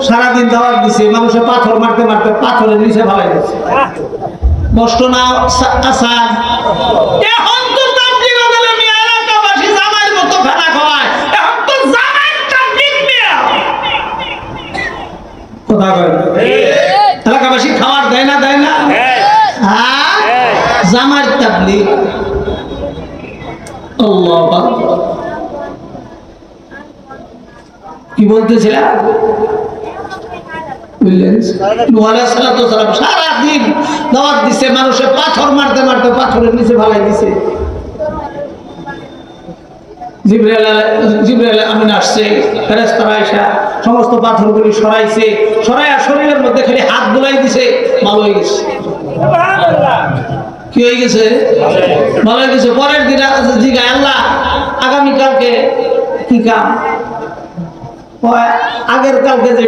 সারাদিন দাওয়াত দিছে, মানুষে পাথর মারতে মারতে পাথরের নিচে ভালাই গেছে। কষ্ট না আসান? এখন তো তাবলীগ বলে মিয়া এলাকাবাসী জামাইয়ের মতো ফেলা খাওয়ায়, এখন তো জামাইয়ের তাবলীগ মিয়া কথা কয় এলাকাবাসী খাবার দেয় না, দেয় না? হ্যাঁ, জামাইয়ের তাবলীগ। আল্লাহু আকবার। কি বলতেছিলাম? সারাদিন দাওয়াত দিছে, মানুষের পাথর মারতে মারতে পাথরের নিচে ভালাই দিছে। জিবরাইল আমিন আসছে, ফেরেশতারা আইসা সমস্ত পাথরগুলি সরাইছে, সরাইয়া শরীরের মধ্যে খালি হাত বুলাই দিছে, ভালো হয়ে গেছে। কি হয়ে গেছে? ভালো হয়ে গেছে। পরের দিন জিগায় আল্লাহ আগামীকালকে কি কাম? আগের কালকে যে